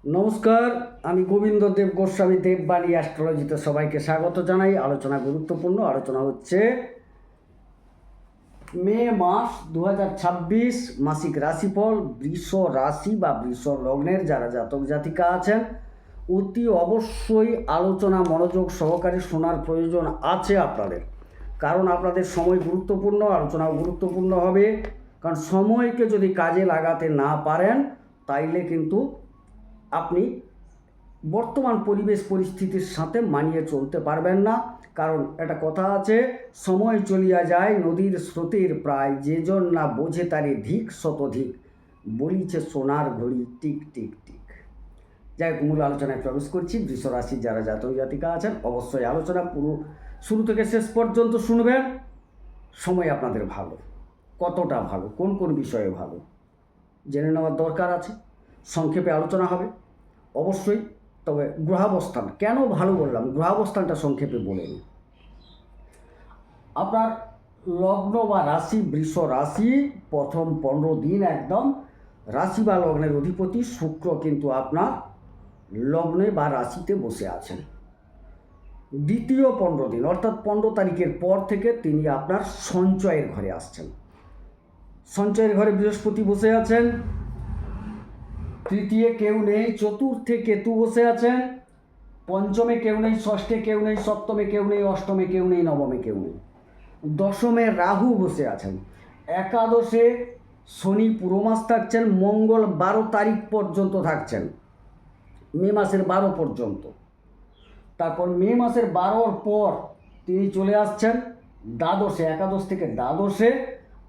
নমস্কার, আমি গোবিন্দ দেব গোস্বামী দেববাণী অ্যাস্ট্রোলজিতে সবাইকে স্বাগত জানাই। আলোচনা গুরুত্বপূর্ণ আলোচনা হচ্ছে মে মাস 2026 মাসিক রাশিফল। বৃষ রাশি বা বৃষ লগ্নের যারা জাতক জাতিকা আছেন অতি অবশ্যই আলোচনা মনোযোগ সহকারে শোনার প্রয়োজন আছে আপনাদের, কারণ আপনাদের সময় গুরুত্বপূর্ণ, আলোচনাও গুরুত্বপূর্ণ হবে। কারণ সময়কে যদি কাজে লাগাতে না পারেন তাইলে কিন্তু আপনি বর্তমান পরিবেশ পরিস্থিতির সাথে মানিয়ে চলতে পারবেন না। কারণ একটা কথা আছে, সময় চলিয়া যায় নদীর স্রোতের প্রায়, যে জন না বোঝে তারে ধিক শতধিক, বলিছে সোনার ঘড়ি টিক টিক টিক। যাই হোক, মূল আলোচনায় প্রবেশ করছি। বৃষ রাশির যারা জাতক জাতিকা আছেন অবশ্যই আলোচনা পুরো শুরু থেকে শেষ পর্যন্ত শুনবেন। সময় আপনাদের ভালো, কতটা ভালো, কোন কোন বিষয়ে ভালো জেনে নেওয়ার দরকার আছে। সংক্ষেপে আলোচনা হবে অবশ্যই। তবে গ্রহাবস্থান কেন ভালো বললাম, গ্রহাবস্থানটা সংক্ষেপে বলে নিই। আপনার লগ্ন বা রাশি, বৃষ রাশি প্রথম 15 দিন একদম রাশি বা লগ্নের অধিপতি শুক্র কিন্তু আপনার লগ্নে বা রাশিতে বসে আছেন। দ্বিতীয় 15 দিন অর্থাৎ 15 তারিখের পর থেকে তিনি আপনার সঞ্চয়ের ঘরে আসছেন। সঞ্চয়ের ঘরে বৃহস্পতি বসে আছেন, তৃতীয় কেউ নেই, চতুর্থে কেতু বসে আছেন, পঞ্চমে কেউ নেই, ষষ্ঠে কেউ নেই, সপ্তমে কেউ নেই, অষ্টমে কেউ নেই, নবমে কেউ নেই, দশমে রাহু বসে আছেন, একাদশে শনি পুরো মাস থাকছেন, মঙ্গল 12 তারিখ পর্যন্ত থাকছেন, মে মাসের 12 পর্যন্ত। তারপর মে মাসের 12-র পর তিনি চলে আসছেন দ্বাদশে, একাদশ থেকে দ্বাদশে।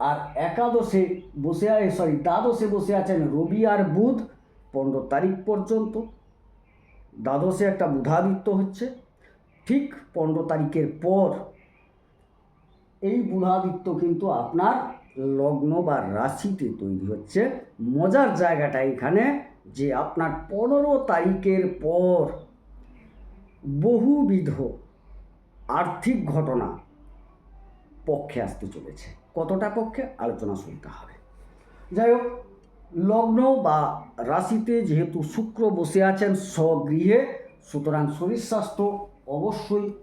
আর একাদশে বসে দ্বাদশে বসে আছেন রবি আর বুধ 15 তারিখ পর্যন্ত। দ্বাদশে একটা বুধাদিত্য হচ্ছে। ঠিক 15 তারিখের পর এই বুধাদিত্য কিন্তু আপনার লগ্ন বা রাশিতে তৈরি হচ্ছে। মজার জায়গাটা এখানে যে আপনার 15 তারিখের পর বহুবিধ আর্থিক ঘটনা পক্ষে আসতে চলেছে। কতটা পক্ষে আলোচনা শুনতে হবে। যাই হোক, লগ্ন বা রাশিতে যেহেতু শুক্র বসে আছেন স্বগৃহে, সুতরাং শরীর স্বাস্থ্য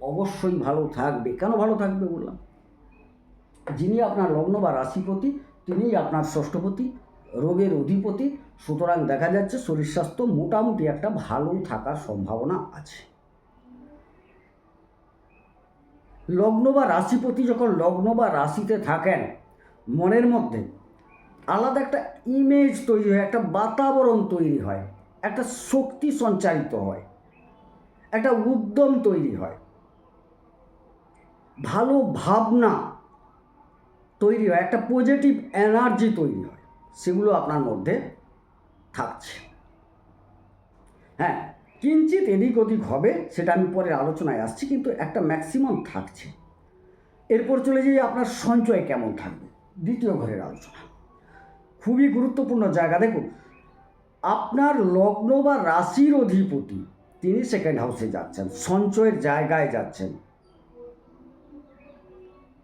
অবশ্যই ভালো থাকবে। কেন ভালো থাকবে বললাম, যিনি আপনার লগ্ন বা রাশিপতি তিনিই আপনার ষষ্ঠপতি, রোগের অধিপতি। সুতরাং দেখা যাচ্ছে শরীর স্বাস্থ্য মোটামুটি একটা ভালো থাকার সম্ভাবনা আছে। লগ্ন বা রাশিপতি যখন লগ্ন বা রাশিতে থাকেন, মনের মধ্যে আলাদা একটা ইমেজ তৈরি হয়, একটা বাতাবরণ তৈরি হয়, একটা শক্তি সঞ্চারিত হয়, একটা উদ্যম তৈরি হয়, ভালো ভাবনা তৈরি হয়, একটা পজিটিভ এনার্জি তৈরি হয়। সেগুলো আপনার মধ্যে থাকছে। হ্যাঁ, কিঞ্চিত এদিক ওদিক হবে, সেটা আমি পরের আলোচনায় আসছি, কিন্তু একটা ম্যাক্সিমাম থাকছে। এরপর চলে যাই আপনার সঞ্চয় কেমন থাকবে, দ্বিতীয় ঘরের আলোচনা। খুবই গুরুত্বপূর্ণ জায়গা। দেখুন, আপনার লগ্ন বা রাশির অধিপতি তিনি সেকেন্ড হাউসে যাচ্ছেন, সঞ্চয়ের জায়গায় যাচ্ছেন।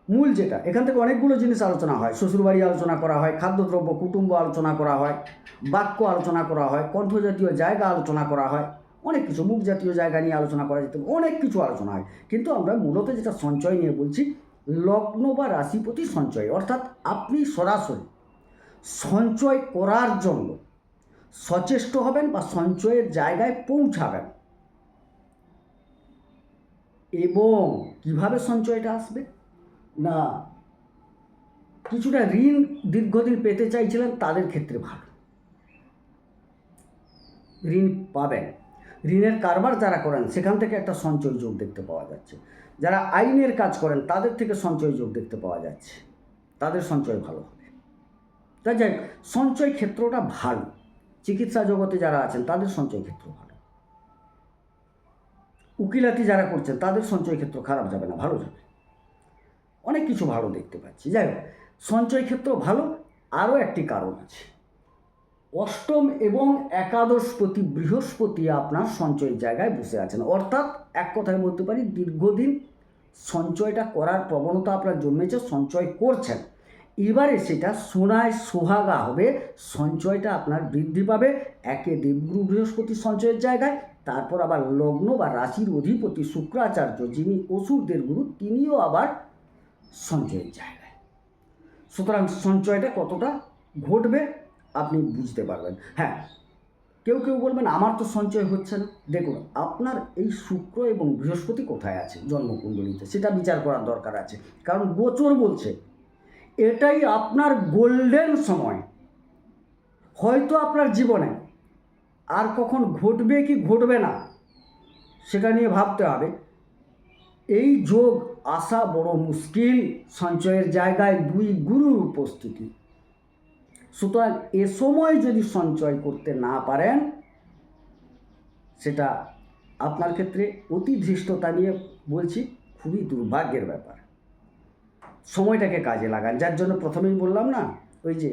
মূল যেটা, এখান থেকে অনেকগুলো জিনিস আলোচনা হয়। শ্বশুরবাড়ি আলোচনা করা হয়, খাদ্যদ্রব্য কুটুম্ব আলোচনা করা হয়, বাক্য আলোচনা করা হয়, কণ্ঠজাতীয় জায়গা আলোচনা করা হয়, অনেক কিছু, মুখ জাতীয় জায়গা নিয়ে আলোচনা করা যেতে অনেক কিছু আলোচনা হয়। কিন্তু আমরা মূলত যেটা সঞ্চয় নিয়ে বলছি, লগ্ন বা রাশিপতি সঞ্চয়, অর্থাৎ আপনি সরাসরি সঞ্চয় করার জন্য সচেষ্ট হবেন বা সঞ্চয়ের জায়গায় পৌঁছাবেন। এবং কিভাবে সঞ্চয়টা আসবে না, কিছুটা ঋণ দীর্ঘদিন পেতে চাইছিলেন তাদের ক্ষেত্রে ভালো, ঋণ পাবেন। ঋণের কারবার যারা করেন সেখান থেকে একটা সঞ্চয় যোগ দেখতে পাওয়া যাচ্ছে। যারা আইনের কাজ করেন তাদের থেকে সঞ্চয় যোগ দেখতে পাওয়া যাচ্ছে, তাদের সঞ্চয় ভালো হবে। তাই যাই হোক, সঞ্চয় ক্ষেত্রটা ভালো। চিকিৎসা জগতে যারা আছেন তাদের সঞ্চয় ক্ষেত্র ভালো। উকিলাতি যারা করছেন তাদের সঞ্চয় ক্ষেত্র খারাপ যাবে না, ভালো যাবে। অনেক কিছু ভালো দেখতে পাচ্ছি। যাই হোক, সঞ্চয় ক্ষেত্র ভালো। আরও একটি কারণ আছে, অষ্টম এবং একাদশপতি বৃহস্পতি আপনার সঞ্চয়ের জায়গায় বসে আছেন। অর্থাৎ এক কথায় বলতে পারি, দীর্ঘদিন সঞ্চয়টা করার প্রবণতা আপনার জন্মেছে, সঞ্চয় করছেন। এবারে সেটা সোনায় সোহাগা হবে, সঞ্চয়টা আপনার বৃদ্ধি পাবে। একে দেবগুরু বৃহস্পতি সঞ্চয়ের জায়গায়, তারপর আবার লগ্ন বা রাশির অধিপতি শুক্রাচার্য, যিনি অসুরদের গুরু, তিনিও আবার সঞ্চয়ের জায়গায়। সুতরাং সঞ্চয়টা কতটা ঘটবে আপনি বুঝতে পারবেন। হ্যাঁ, কেউ কেউ বলবেন আমার তো সঞ্চয় হচ্ছে না। দেখুন, আপনার এই শুক্র এবং বৃহস্পতি কোথায় আছে জন্মকুণ্ডলিতে, সেটা বিচার করার দরকার আছে। কারণ গোচর বলছে এটাই আপনার গোল্ডেন সময়। হয়তো আপনার জীবনে আর কখন ঘটবে কি ঘটবে না সেটা নিয়ে ভাবতে হবে। এই যোগ আসা বড় মুশকিল, সঞ্চয়ের জায়গায় দুই গুরুর উপস্থিতি। সুতরাং এ সময় যদি সঞ্চয় করতে না পারেন, সেটা আপনার ক্ষেত্রে অতি ধৃষ্টতা নিয়ে বলছি, খুবই দুর্ভাগ্যের ব্যাপার। সময়টাকে কাজে লাগান, যার জন্য প্রথমেই বললাম না, ওই যে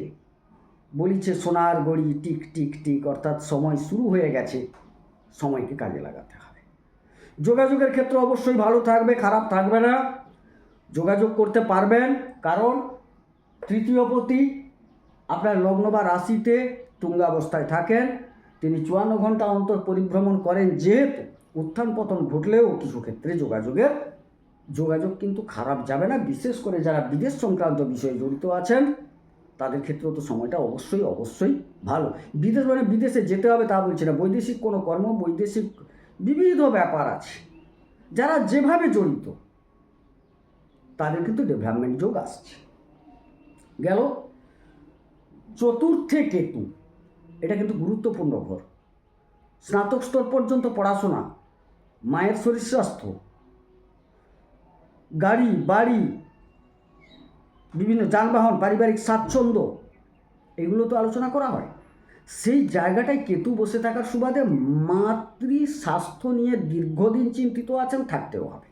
বলিছে সোনার গড়ি টিক টিক টিক, অর্থাৎ সময় শুরু হয়ে গেছে, সময়কে কাজে লাগাতে হবে। যোগাযোগের ক্ষেত্রে অবশ্যই ভালো থাকবে, খারাপ থাকবে না। যোগাযোগ করতে পারবেন, কারণ তৃতীয়পতি আপনার লগ্ন বা রাশিতে তুঙ্গাবস্থায় থাকেন। তিনি 54 ঘন্টা অন্তর পরিভ্রমণ করেন, যেহেতু উত্থান পতন ঘটলেও কিছু ক্ষেত্রে যোগাযোগ কিন্তু খারাপ যাবে না। বিশেষ করে যারা বিদেশ সংক্রান্ত বিষয়ে জড়িত আছেন তাদের ক্ষেত্রেও তো সময়টা অবশ্যই ভালো। বিদেশে যেতে হবে তা বলছি না, বৈদেশিক কোনো কর্ম, বৈদেশিক বিবিধ ব্যাপার আছে, যারা যেভাবে জড়িত তাদের কিন্তু ডেভেলপমেন্ট যোগ আসছে। গেল চতুর্থে কেতু, এটা কিন্তু গুরুত্বপূর্ণ ঘর। স্নাতক স্তর পর্যন্ত পড়াশোনা, মায়ের শরীর স্বাস্থ্য, গাড়ি বাড়ি, বিভিন্ন যানবাহন, পারিবারিক স্বাচ্ছন্দ্য, এগুলো তো আলোচনা করা হয়। সেই জায়গাটায় কেতু বসে থাকার সুবাদে মাতৃ স্বাস্থ্য নিয়ে দীর্ঘদিন চিন্তিত আছেন, থাকতেও হবে।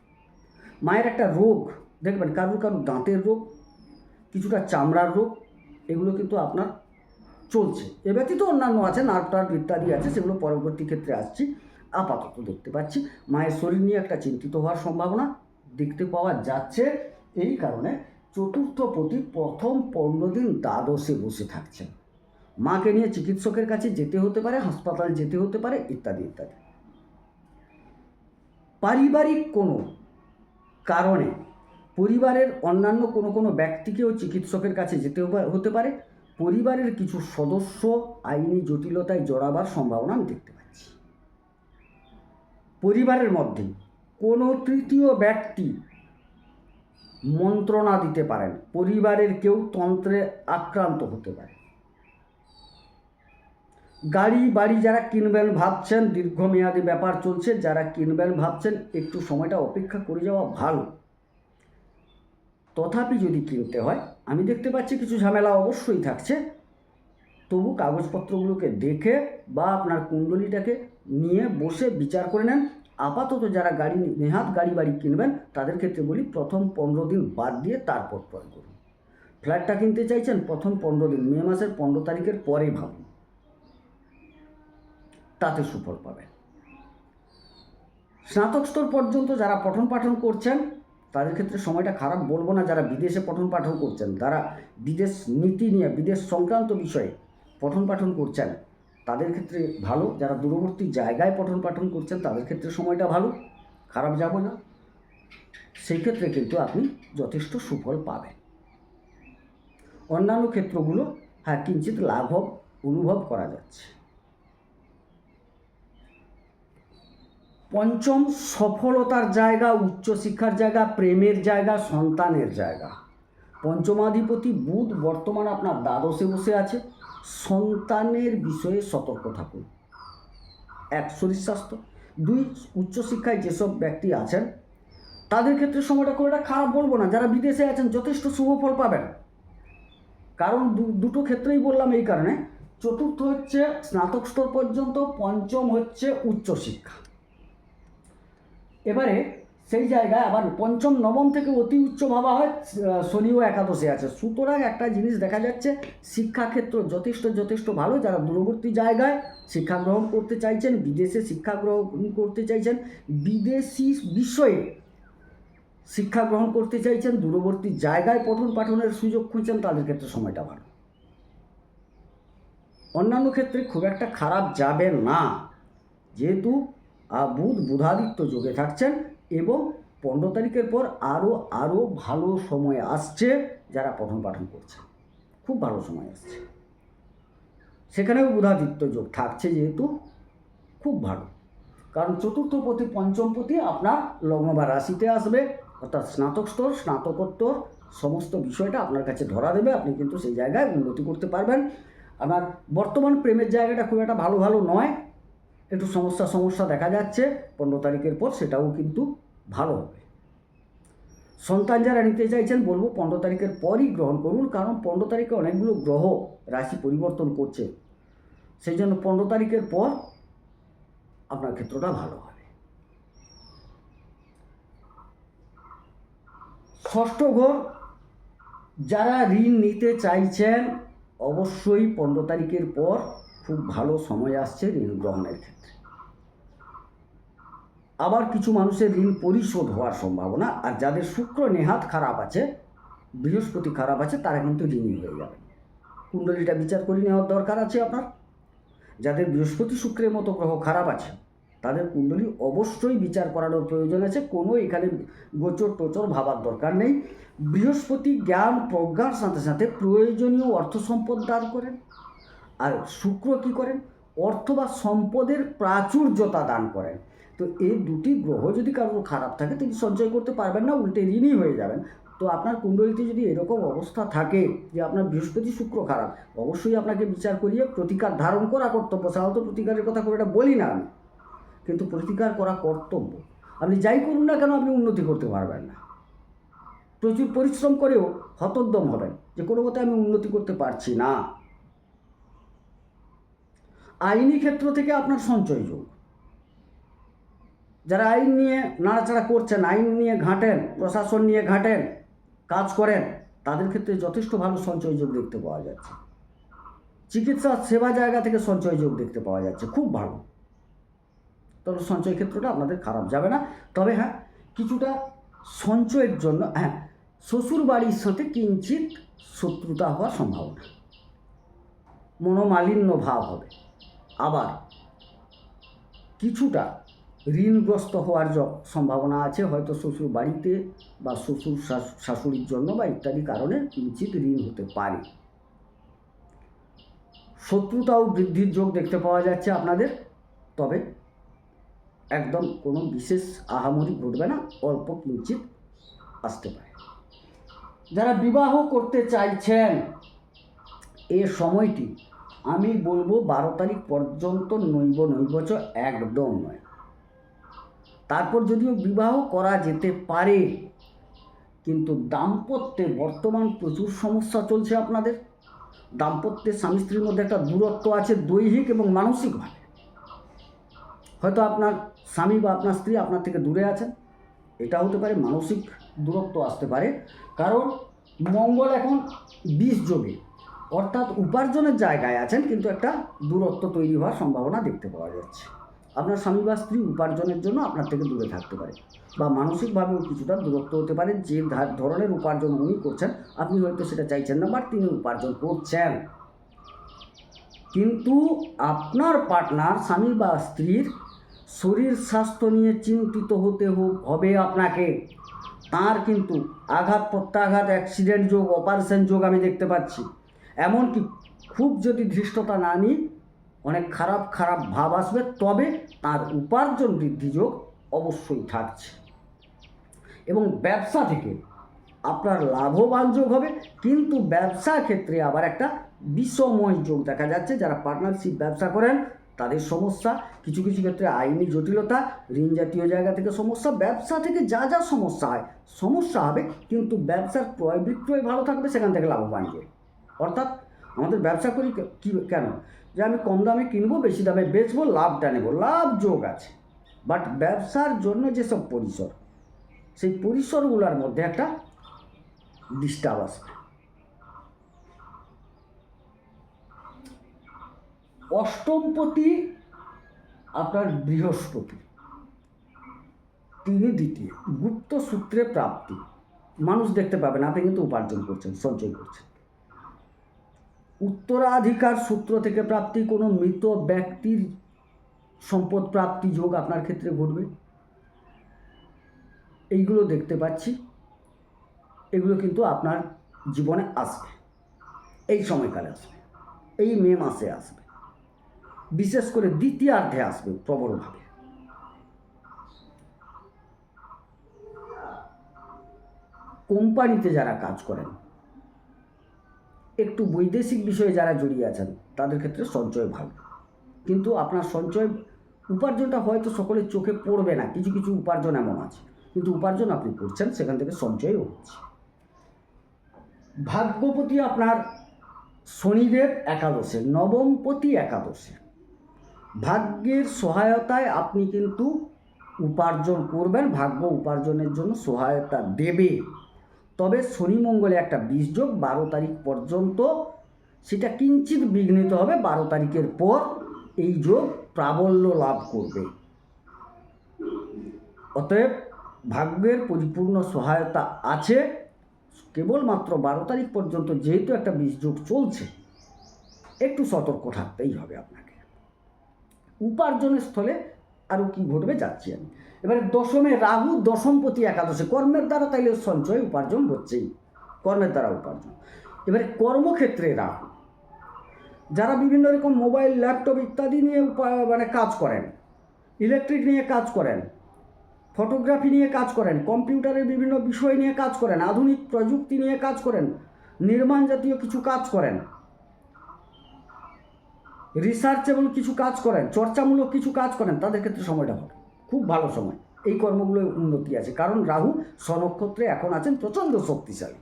মায়ের একটা রোগ দেখবেন, কারুর দাঁতের রোগ, কিছুটা চামড়ার রোগ, এগুলো কিন্তু আপনার চলছে। এ ব্যতীত অন্যান্য আছে, নার্ভ টার্ভ ইত্যাদি আছে, সেগুলো পরবর্তী ক্ষেত্রে আসছি। আপাতত দেখতে পাচ্ছি মায়ের শরীর নিয়ে একটা চিন্তিত হওয়ার সম্ভাবনা দেখতে পাওয়া যাচ্ছে। এই কারণে চতুর্থপতি প্রথম 15 দিন দ্বাদশে বসে থাকছেন। মাকে নিয়ে চিকিৎসকের কাছে যেতে হতে পারে, হাসপাতালে যেতে হতে পারে, ইত্যাদি ইত্যাদি। পারিবারিক কোনো কারণে পরিবারের অন্যান্য কোনো ব্যক্তিকেও চিকিৎসকের কাছে যেতে হতে পারে। পরিবারের কিছু সদস্য আইনি জটিলতায় জড়াবার সম্ভাবনা আমি দেখতে পাচ্ছি। পরিবারের মধ্যে কোনো তৃতীয় ব্যক্তি মন্ত্রণা দিতে পারেন, পরিবারের কেউ তন্ত্রে আক্রান্ত হতে পারে। গাড়ি বাড়ি যারা কিনবেন ভাবছেন, দীর্ঘমেয়াদী ব্যাপার চলছে, যারা কিনবেন ভাবছেন একটু সময়টা অপেক্ষা করে যাওয়া ভালো। তথাপি যদি কিনতে হয়, আমি দেখতে পাচ্ছি কিছু ঝামেলা অবশ্যই থাকছে। তবু কাগজপত্রগুলোকে দেখে বা আপনার কুণ্ডলিটাকে নিয়ে বসে বিচার করে নেন। আপাতত যারা নেহাত গাড়ি বাড়ি কিনবেন তাদের ক্ষেত্রে বলি, প্রথম 15 দিন বাদ দিয়ে তারপর ক্রয় করুন। ফ্ল্যাটটা কিনতে চাইছেন, প্রথম 15 দিন, মে মাসের 15 তারিখের পরে ভাবুন, তাতে সুফল পাবেন। স্নাতক স্তর পর্যন্ত যারা পঠন পাঠন করছেন তাদের ক্ষেত্রে সময়টা খারাপ বলবো না। যারা বিদেশে পঠন পাঠন করছেন, যারা বিদেশ নীতি নিয়ে, বিদেশ সংক্রান্ত বিষয়ে পঠন পাঠন করছেন তাদের ক্ষেত্রে ভালো। যারা দূরবর্তী জায়গায় পঠন পাঠন করছেন তাদের ক্ষেত্রে সময়টা ভালো, খারাপ যাবে না। সেই ক্ষেত্রে কিন্তু আপনি যথেষ্ট সুফল পাবেন। অন্যান্য ক্ষেত্রগুলো হ্যাঁ কিঞ্চিত লাঘব অনুভব করা যাচ্ছে। পঞ্চম, সফলতার জায়গা, উচ্চশিক্ষার জায়গা, প্রেমের জায়গা, সন্তানের জায়গা। পঞ্চমাধিপতি বুধ বর্তমান আপনার দ্বাদশে বসে আছে। সন্তানের বিষয়ে সতর্ক থাকুন। 1, শরীর স্বাস্থ্য। 2, উচ্চশিক্ষায় যেসব ব্যক্তি আছেন তাদের ক্ষেত্রে সময়টা খুব একটা খারাপ বলবো না। যারা বিদেশে আছেন যথেষ্ট শুভ ফল পাবেন, কারণ দুটো ক্ষেত্রেই বললাম এই কারণে। চতুর্থ হচ্ছে স্নাতক স্তর পর্যন্ত, পঞ্চম হচ্ছে উচ্চশিক্ষা। এবারে সেই জায়গায় আবার পঞ্চম নবম থেকে অতি উচ্চ ভাবা হয়, শনিও একাদশে আছে। সুতরাং একটা জিনিস দেখা যাচ্ছে, শিক্ষাক্ষেত্র যথেষ্ট ভালো। যারা দূরবর্তী জায়গায় শিক্ষা গ্রহণ করতে চাইছেন, বিদেশে শিক্ষা গ্রহণ করতে চাইছেন, বিদেশি বিষয়ে শিক্ষা গ্রহণ করতে চাইছেন, দূরবর্তী জায়গায় পঠন পাঠনের সুযোগ খুঁজছেন, তাদের ক্ষেত্রে সময়টা ভালো। অন্যান্য ক্ষেত্রে খুব একটা খারাপ যাবে না, যেহেতু বুধ বুধাদিত্য যোগে থাকছেন এবং 15 তারিখের পর আরও ভালো সময় আসছে। যারা পঠন পাঠন করছে খুব ভালো সময় আসছে, সেখানেও বুধাদিত্য যোগ থাকছে, যেহেতু খুব ভালো। কারণ চতুর্থপতি পঞ্চমপতি আপনার লগ্ন বা রাশিতে আসবে, অর্থাৎ স্নাতক স্তর স্নাতকোত্তর সমস্ত বিষয়টা আপনার কাছে ধরা দেবে। আপনি কিন্তু সেই জায়গায় উন্নতি করতে পারবেন। আমার বর্তমান প্রেমের জায়গাটা খুব একটা ভালো নয়, একটু সমস্যা দেখা যাচ্ছে। 15 তারিখের পর সেটাও কিন্তু ভালো হবে। সন্তান যারা নিতে চাইছেন বলবো 15 তারিখের পরই গ্রহণ করুন, কারণ 15 তারিখে অনেকগুলো গ্রহ রাশি পরিবর্তন করছে, সেই জন্য 15 তারিখের পর আপনার ক্ষেত্রটা ভালো হবে। ষষ্ঠ ঘর, যারা ঋণ নিতে চাইছেন অবশ্যই 15 তারিখের পর খুব ভালো সময় আসছে ঋণ গ্রহণের ক্ষেত্রে। আবার কিছু মানুষের ঋণ পরিশোধ হওয়ার সম্ভাবনা, আর যাদের শুক্র নেহাত খারাপ আছে, বৃহস্পতি খারাপ আছে, তারা কিন্তু ঋণী হয়ে যাবে। কুণ্ডলীটা বিচার করে নেওয়ার দরকার আছে আপনার। যাদের বৃহস্পতি শুক্রের মতো গ্রহ খারাপ আছে, তাদের কুণ্ডলী অবশ্যই বিচার করানোর প্রয়োজন আছে। কোনো এখানে গোচর টোচর ভাবার দরকার নেই। বৃহস্পতি জ্ঞান প্রজ্ঞার সাথে সাথে প্রয়োজনীয় অর্থ সম্পদ দান করেন, আর শুক্র কি করেন? অর্থ বা সম্পদের প্রাচুর্যতা দান করেন। তো এই দুটি গ্রহ যদি কারোর খারাপ থাকে, তিনি সঞ্চয় করতে পারবেন না, উল্টে ঋণই হয়ে যাবেন। তো আপনার কুণ্ডলিতে যদি এরকম অবস্থা থাকে যে আপনার বৃহস্পতি শুক্র খারাপ, অবশ্যই আপনাকে বিচার করিয়ে প্রতিকার ধারণ করা কর্তব্য। সাধারণত প্রতিকারের কথা খুব একটা বলি না আমি, কিন্তু প্রতিকার করা কর্তব্য। আপনি যাই করুন না কেন, আপনি উন্নতি করতে পারবেন না। প্রচুর পরিশ্রম করেও হতোদ্যম হবেন যে কোনো মতে আমি উন্নতি করতে পারছি না। আইনি ক্ষেত্র থেকে আপনার সঞ্চয় যোগ, যারা আইন নিয়ে নাড়াচাড়া করছেন, আইন নিয়ে ঘাঁটেন, প্রশাসন নিয়ে ঘাঁটেন, কাজ করেন, তাদের ক্ষেত্রে যথেষ্ট ভালো সঞ্চয় যোগ দেখতে পাওয়া যাচ্ছে। চিকিৎসা সেবা জায়গা থেকে সঞ্চয় যোগ দেখতে পাওয়া যাচ্ছে, খুব ভালো। তবে সঞ্চয় ক্ষেত্রটা আপনাদের খারাপ যাবে না। তবে হ্যাঁ, কিছুটা সঞ্চয়ের জন্য শ্বশুর বাড়ির সাথে কিঞ্চিত শত্রুতা হওয়ার সম্ভাবনা, মনোমালিন্য ভাব হবে। আবার কিছুটা ঋণগ্রস্ত হওয়ার সম্ভাবনা আছে, হয়তো শ্বশুর বাড়িতে বা শ্বশুর শাশুড়ির জন্য বা ইত্যাদি কারণে কিঞ্চিত ঋণ হতে পারে। শত্রুতাও বৃদ্ধির যোগ দেখতে পাওয়া যাচ্ছে আপনাদের, তবে একদম কোনো বিশেষ আহামরি ঘটবে না, অল্প কিঞ্চিত আসতে পারে। যারা বিবাহ করতে চাইছেন, এ সময়টি আমি বলবো 12 তারিখ পর্যন্ত নৈবচ একদম নয়। তারপর যদিও বিবাহ করা যেতে পারে, কিন্তু দাম্পত্যে বর্তমান প্রচুর সমস্যা চলছে আপনাদের। দাম্পত্যে স্বামী স্ত্রীর মধ্যে একটা দূরত্ব আছে, দৈহিক এবং মানসিকভাবে। হয়তো আপনার স্বামী বা আপনার স্ত্রী আপনার থেকে দূরে আছেন, এটা হতে পারে। মানসিক দূরত্ব আসতে পারে, কারণ মঙ্গল এখন 20 যোগে, অর্থাৎ উপার্জনের জায়গায় আছেন, কিন্তু একটা দূরত্ব তৈরি হওয়ার সম্ভাবনা দেখতে পাওয়া যাচ্ছে। আপনার স্বামী বা স্ত্রী উপার্জনের জন্য আপনার থেকে দূরে থাকতে পারে, বা মানসিকভাবেও কিছুটা দূরত্ব হতে পারে। যে ধরনের উপার্জন উনি করছেন, আপনি হয়তো সেটা চাইছেন না, বাট তিনি উপার্জন করছেন। কিন্তু আপনার পার্টনার, স্বামী বা স্ত্রীর শরীর স্বাস্থ্য নিয়ে চিন্তিত হতে হবে আপনাকে। তার কিন্তু আঘাত প্রত্যাঘাত, অ্যাক্সিডেন্ট যোগ, অপারেশন যোগ আমি দেখতে পাচ্ছি। এমনকি খুব যদি ধৃষ্টতা না নিই, অনেক খারাপ ভাব আসবে। তবে তার উপার্জন বৃদ্ধি যোগ অবশ্যই থাকছে, এবং ব্যবসা থেকে আপনার লাভবান যোগ হবে। কিন্তু ব্যবসা ক্ষেত্রে আবার একটা বিষময় যোগ দেখা যাচ্ছে। যারা পার্টনারশিপ ব্যবসা করেন, তাদের সমস্যা, কিছু ক্ষেত্রে আইনি জটিলতা, ঋণ জাতীয় জায়গা থেকে সমস্যা। ব্যবসা থেকে যা সমস্যা হবে, কিন্তু ব্যবসার ক্রয় বিক্রয় ভালো থাকবে, সেখান থেকে লাভবান যোগ। অর্থাৎ আমাদের ব্যবসা করি কি কেন, যে আমি কম দামে কিনবো, বেশি দামে বেচবো, লাভটা নেব, লাভ যোগ আছে। বাট ব্যবসার জন্য যেসব পরিসর, সেই পরিসরগুলোর মধ্যে একটা ডিস্টার্ব আসবে। অষ্টমপতি আপনার বৃহস্পতি, তিনি দ্বিতীয়, গুপ্ত সূত্রে প্রাপ্তি, মানুষ দেখতে পাবেন, আপনি কিন্তু উপার্জন করছেন, সঞ্চয় করছেন। উত্তরাধিকার সূত্র থেকে প্রাপ্তি, কোনো মৃত ব্যক্তির সম্পদ প্রাপ্তি যোগ আপনার ক্ষেত্রে ঘটবে, এইগুলো দেখতে পাচ্ছি। এগুলো কিন্তু আপনার জীবনে আসবে, এই সময়কালে আসবে, এই মে মাসে আসবে, বিশেষ করে দ্বিতীয়ার্ধে আসবে প্রবলভাবে। কোম্পানিতে যারা কাজ করেন, একটু বৈদেশিক বিষয়ে যারা জড়িয়ে আছেন, তাদের ক্ষেত্রে সঞ্চয় ভালো, কিন্তু আপনার সঞ্চয় উপার্জনটা হয়তো সকলের চোখে পড়বে না, কিছু কিছু উপার্জন এমন আছে, কিন্তু উপার্জন আপনি করছেন, সেখান থেকে সঞ্চয়ও হচ্ছে। ভাগ্যপতি আপনার শনিদেব একাদশে, নবমপতি একাদশে, ভাগ্যের সহায়তায় আপনি কিন্তু উপার্জন করবেন, ভাগ্য উপার্জনের জন্য সহায়তা দেবে। তবে শনি মঙ্গলে একটা বীজযোগ 12 তারিখ পর্যন্ত, সেটা কিঞ্চিত বিঘ্নিত হবে, 12 তারিখের পর এই যোগ প্রাবল্য লাভ করবে। অতএব ভাগ্যের পরিপূর্ণ সহায়তা আছে, কেবলমাত্র 12 তারিখ পর্যন্ত যেহেতু একটা বীজযোগ চলছে, একটু সতর্ক থাকতেই হবে আপনাকে। উপার্জনের স্থলে আরও কি ঘটবে যাচ্ছি আমি। এবারে দশমে রাহু, দশমপতি একাদশে, কর্মের দ্বারা তাইলে সঞ্চয় উপার্জন হচ্ছেই, কর্মের দ্বারা উপার্জন। এবারে কর্মক্ষেত্রে রাহু, যারা বিভিন্ন রকম মোবাইল, ল্যাপটপ ইত্যাদি নিয়ে কাজ করেন, ইলেকট্রিক নিয়ে কাজ করেন, ফটোগ্রাফি নিয়ে কাজ করেন, কম্পিউটারের বিভিন্ন বিষয় নিয়ে কাজ করেন, আধুনিক প্রযুক্তি নিয়ে কাজ করেন, নির্মাণ জাতীয় কিছু কাজ করেন, রিসার্চেবল কিছু কাজ করেন, চর্চামূলক কিছু কাজ করেন, তাদের ক্ষেত্রে সময়টা হবে খুব ভালো সময়, এই কর্মগুলোয় উন্নতি আছে, কারণ রাহু স্বনক্ষত্রে এখন আছেন, প্রচণ্ড শক্তিশালী।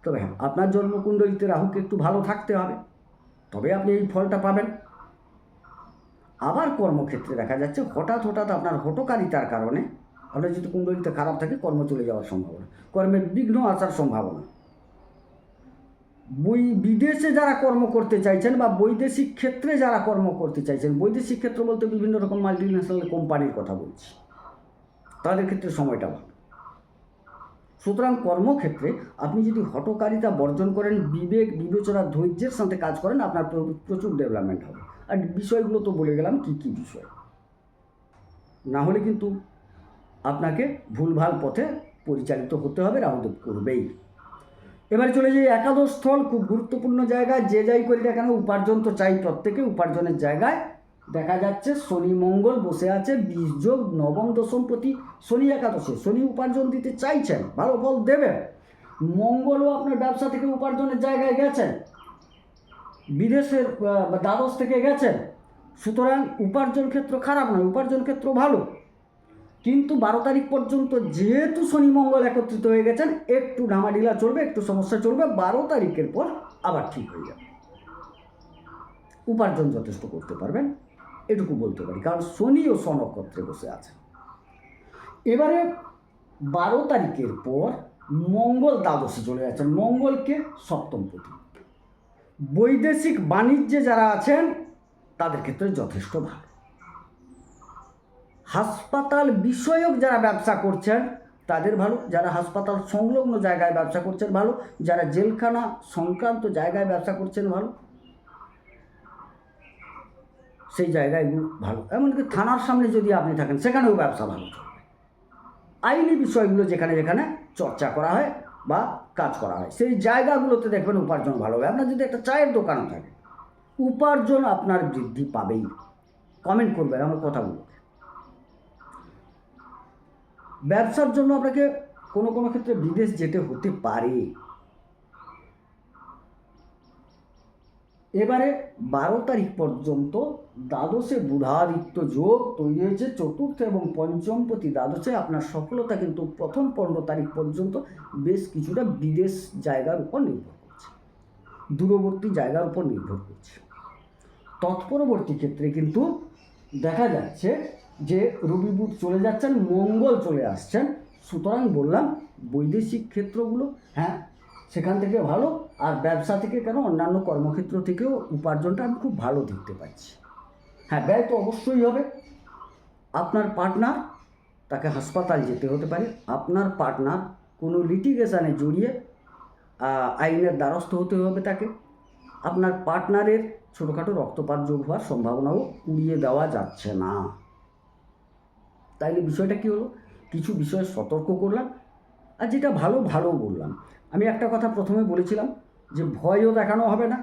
তবে হ্যাঁ, আপনার জন্মকুণ্ডলিতে রাহুকে একটু ভালো থাকতে হবে, তবে আপনি এই ফলটা পাবেন। আবার কর্মক্ষেত্রে দেখা যাচ্ছে হঠাৎ আপনার হঠকারিতার কারণে, আপনার যদি কুণ্ডলিতে খারাপ থাকে, কর্ম চলে যাওয়ার সম্ভাবনা, কর্মের বিঘ্ন আসার সম্ভাবনা। বিদেশে যারা কর্ম করতে চাইছেন বা বৈদেশিক ক্ষেত্রে যারা কর্ম করতে চাইছেন, বৈদেশিক ক্ষেত্র বলতে বিভিন্ন রকম মাল্টিন্যাশনাল কোম্পানির কথা বলছি, তাদের ক্ষেত্রে সময়টা ভালো। সুতরাং কর্মক্ষেত্রে আপনি যদি হঠকারিতা বর্জন করেন, বিবেক বিবেচনা ধৈর্যের সাথে কাজ করেন, আপনার প্রচুর ডেভেলপমেন্ট হবে। আর বিষয়গুলো তো বলে গেলাম কী কী বিষয়, না হলে কিন্তু আপনাকে ভুলভাল পথে পরিচালিত হতে হবে, রাহুদেব করবেই। এবারে চলে যাই একাদশ স্থল, খুব গুরুত্বপূর্ণ জায়গায়, যে যাই করি না কেন উপার্জন তো চাই প্রত্যেকে। উপার্জনের জায়গায় দেখা যাচ্ছে শনি মঙ্গল বসে আছে, বীজযোগ, নবম দশমপতি শনি একাদশে, শনি উপার্জন দিতে চাইছেন, ভালো ফল দেবে। মঙ্গলও আপনার ব্যবসা থেকে উপার্জনের জায়গায় গেছেন, বিদেশের দ্বাদশ থেকে গেছেন, সুতরাং উপার্জন ক্ষেত্র খারাপ নয়, উপার্জন ক্ষেত্র ভালো। কিন্তু 12 তারিখ পর্যন্ত যেহেতু শনি মঙ্গল একত্রিত হয়ে গেছেন, একটু ঢামাঢিলা চলবে, একটু সমস্যা চলবে, 12 তারিখের পর আবার ঠিক হয়ে যাবে, উপার্জন যথেষ্ট করতে পারবেন, এটুকু বলতে পারি, কারণ শনি ও স্বনক্ষত্রে বসে আছে। এবারে 12 তারিখের পর মঙ্গল দ্বাদশে চলে যাচ্ছেন, মঙ্গলকে সপ্তমপতি। বৈদেশিক বাণিজ্যে যারা আছেন তাদের ক্ষেত্রে যথেষ্ট ভালো। হাসপাতাল বিষয়ক যারা ব্যবসা করছেন তাদের ভালো, যারা হাসপাতাল সংলগ্ন জায়গায় ব্যবসা করছেন ভালো, যারা জেলখানা সংক্রান্ত জায়গায় ব্যবসা করছেন ভালো, সেই জায়গাগুলো ভালো। এমনকি থানার সামনে যদি আপনি থাকেন, সেখানেও ব্যবসা ভালো চলবে। আইনি বিষয়গুলো যেখানে যেখানে চর্চা করা হয় বা কাজ করা হয়, সেই জায়গাগুলোতে দেখবেন উপার্জন ভালো হবে। আপনার যদি একটা চায়ের দোকান থাকে, উপার্জন আপনার বৃদ্ধি পাবেই। কমেন্ট করবেন আমার কথাগুলো। ব্যবসার জন্য আপনাকে কোনো কোনো ক্ষেত্রে বিদেশ যেতে হতে পারে। এবারে 12 তারিখ পর্যন্ত দ্বাদশে বুধাদিত্য যোগ তৈরি হয়েছে, চতুর্থ এবং পঞ্চমপতি দ্বাদশে। আপনার সফলতা কিন্তু প্রথম 15 তারিখ পর্যন্ত বেশ কিছুটা বিদেশ জায়গার উপর নির্ভর করছে, দূরবর্তী জায়গার উপর নির্ভর করছে। তৎপরবর্তী ক্ষেত্রে কিন্তু দেখা যাচ্ছে যে রবি বুধ চলে যাচ্ছেন, মঙ্গল চলে আসছেন, সুতরাং বললাম বৈদেশিক ক্ষেত্রগুলো হ্যাঁ সেখান থেকে ভালো, আর ব্যবসা থেকে কেন অন্যান্য কর্মক্ষেত্র থেকেও উপার্জনটা আমি খুব ভালো দেখতে পাচ্ছি। হ্যাঁ, ব্যয় তো অবশ্যই হবে, আপনার পার্টনার তাকে হাসপাতাল যেতে হতে পারে, আপনার পার্টনার কোনো লিটিগেশনে জড়িয়ে আইনের দ্বারস্থ হতে হবে তাকে, আপনার পার্টনারের ছোটোখাটো রক্তপাত যোগ হওয়ার সম্ভাবনাও উড়িয়ে দেওয়া যাচ্ছে না। তাইলে বিষয়টা কী হলো, কিছু বিষয়ে সতর্ক করলাম, আর যেটা ভালো ভালোও বললাম। আমি একটা কথা প্রথমে বলেছিলাম যে ভয়ও দেখানো হবে না,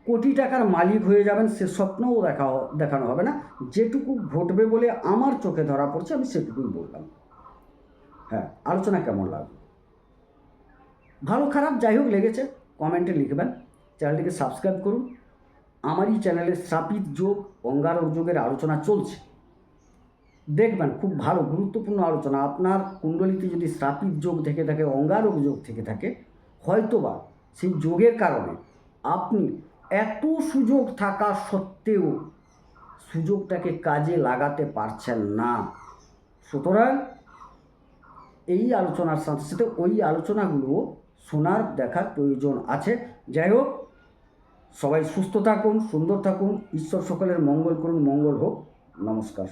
কোটি টাকার মালিক হয়ে যাবেন সে স্বপ্নও দেখানো হবে না, যেটুকু ঘটবে বলে আমার চোখে ধরা পড়ছে আমি সেটুকুই বললাম। হ্যাঁ, আলোচনা কেমন লাগলো, ভালো খারাপ যাই হোক লেগেছে কমেন্টে লিখবেন। চ্যানেলটিকে সাবস্ক্রাইব করুন। আমারই চ্যানেলে শ্রাপিত যোগ, অঙ্গারক যোগের আলোচনা চলছে, দেখবেন খুব ভালো গুরুত্বপূর্ণ আলোচনা। আপনার কুণ্ডলিতে যদি শ্রাপিত যোগ থেকে থাকে, অঙ্গারক যোগ থেকে থাকে, হয়তোবা সেই যোগের কারণে আপনি এত সুযোগ থাকা সত্ত্বেও সুযোগটাকে কাজে লাগাতে পারছেন না। সুতরাং এই আলোচনার সাথে সাথে ওই আলোচনাগুলো শোনার দেখার প্রয়োজন আছে। যাই হোক, সবাই সুস্থ থাকুন, সুন্দর থাকুন, ঈশ্বর সকলের মঙ্গল করুন, মঙ্গল হোক। নমস্কার।